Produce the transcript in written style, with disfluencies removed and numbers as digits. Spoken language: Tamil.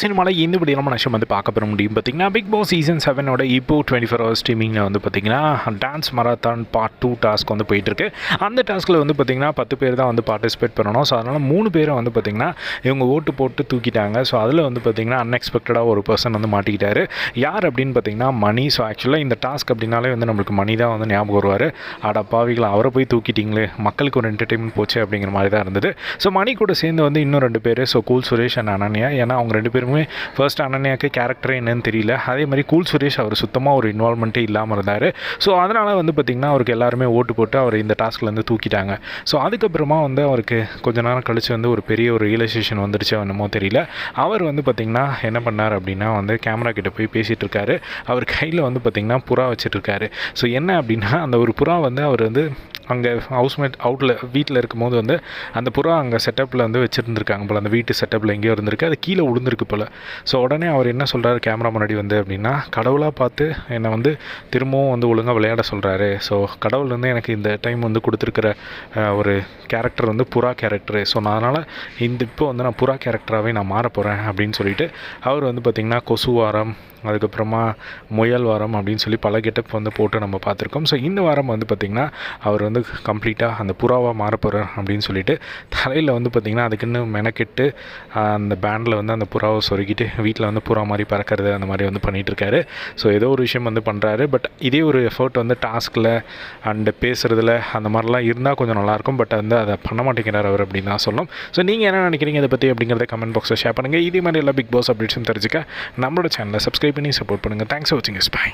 சினிமாவில் இந்த இப்படி நம்ம நஷ்டம் வந்து பார்க்க பெற முடியும். பார்த்திங்கன்னா பிக் பாஸ் சீசன் 7 இப்போ 24 ஹவர்ஸ் ஸ்ட்ரீமிங்கில் வந்து பார்த்திங்கன்னா டான்ஸ் மராத்தான் பார்ட் 2 டாஸ்க் வந்து போயிட்டுருக்கு. அந்த டாஸ்கில் வந்து பார்த்திங்கன்னா 10 பேர் தான் வந்து பார்ட்டிசிபேட் பண்ணணும். ஸோ அதனால் 3 பேரை வந்து பார்த்திங்கன்னா இவங்க ஓட்டு போட்டு தூக்கிட்டாங்க. ஸோ அதில் வந்து பார்த்திங்கன்னா அன்எக்ஸ்பெக்டடாக ஒரு பர்சன் வந்து மாட்டிக்கிட்டார். யார் அப்படின்னு பார்த்திங்கன்னா மணி. ஸோ ஆக்சுவலாக இந்த டாஸ்க் அப்படின்னாலே வந்து நம்மளுக்கு மணி தான் வந்து ஞாபகம் வருவார். ஆடா பாவிகளை அவரை போய் தூக்கிட்டிங்களே, மக்களுக்கு ஒரு என்டர்டெயின்மெண்ட் போச்சு அப்படிங்கிற மாதிரி தான் இருந்தது. ஸோ மணி கூட சேர்ந்து வந்து இன்னும் 2 பேர், so cool Suresh and Ananya. ஏன்னா அவங்க 2 பேருமே ஃபர்ஸ்ட் அனன்யாவுக்கு கேரக்டரே என்னன்னு தெரியல. அதே மாதிரி கூல் சுரேஷ் அவர் சுத்தமாக ஒரு இன்வால்மெண்ட்டே இல்லாமல் இருந்தார். ஸோ அதனால் வந்து பார்த்திங்கன்னா அவருக்கு எல்லாருமே ஓட்டு போட்டு அவர் இந்த டாஸ்க்லேருந்து தூக்கிட்டாங்க. ஸோ அதுக்கப்புறமா வந்து அவருக்கு கொஞ்ச நேரம் கழித்து வந்து ஒரு பெரிய ஒரு ரியலைசேஷன் வந்துடுச்சு என்னமோ தெரியல. அவர் வந்து பார்த்திங்கன்னா என்ன பண்ணார் அப்படின்னா வந்து கேமரா கிட்ட போய் பேசிகிட்டு இருக்காரு. அவர் கையில் வந்து பார்த்திங்கன்னா புறா வச்சுட்ருக்காரு. ஸோ என்ன அப்படின்னா அந்த ஒரு புறா வந்து அவர் வந்து அங்கே ஹவுஸ்மேட் வீட்டில் இருக்கும்போது வந்து அந்த புறா அங்கே செட்டப்பில் வந்து வச்சுருந்துருக்காங்க போல், அந்த வீட்டு செட்டப்பில் எங்கேயோ இருந்திருக்கு, அது கீழே விழுந்திருக்கு போல். ஸோ உடனே அவர் என்ன சொல்கிறாரு கேமரா முன்னாடி வந்து அப்படின்னா, கடவுளாக பார்த்து என்னை வந்து திரும்பவும் வந்து ஒழுங்காக விளையாட சொல்கிறாரு. ஸோ கடவுள் வந்து எனக்கு இந்த டைம் வந்து கொடுத்துருக்கிற ஒரு கேரக்டர் வந்து புறா கேரக்டரு. ஸோ நான் அதனால் இப்போ வந்து நான் புறா கேரக்டராகவே நான் மாற போகிறேன் அப்படின்னு சொல்லிட்டு அவர் வந்து பார்த்திங்கன்னா கொசு வாரம், அதுக்கப்புறமா முயல் வாரம் அப்படின்னு சொல்லி பல கெட்டப் வந்து போட்டு நம்ம பார்த்துருக்கோம். ஸோ இந்த வாரம் வந்து பார்த்திங்கன்னா அவர் வந்து கம்ப்ளீட்டாக அந்த புறாவாக மாறப்போகிறார் அப்படின்னு சொல்லிட்டு தலையில் வந்து பார்த்திங்கன்னா அதுக்குன்னு மெனக்கெட்டு அந்த பேண்டில் வந்து அந்த புறாவை சொருக்கிட்டு வீட்டில் வந்து புறா மாதிரி பறக்கிறது அந்த மாதிரி வந்து பண்ணிகிட்ருக்காரு. ஸோ ஏதோ ஒரு விஷயம் வந்து பண்ணுறாரு. பட் இதே ஒரு எஃபர்ட் வந்து டாஸ்கில் அண்டு பேசுகிறதுல அந்த மாதிரிலாம் இருந்தால் கொஞ்சம் நல்லாயிருக்கும். பட் வந்து அதை பண்ண மாட்டேங்கிறார் அவர் அப்படின்னு தான் சொல்லணும். ஸோ நீங்கள் என்ன நினைக்கிறீங்க இதை பற்றி அப்படிங்கிறத கமெண்ட் பாக்ஸில் ஷேர் பண்ணுங்கள். இதே மாதிரி எல்லா பிக் பாஸ் அப்டேட்ஸும் தெரிஞ்சுக்க நம்மளோட சேனலை சப்ஸ்கிரைப் பண்ணி சப்போர்ட் பண்ணுங்கள். தேங்க்ஸ் ஃபார் வாட்சிங். பை.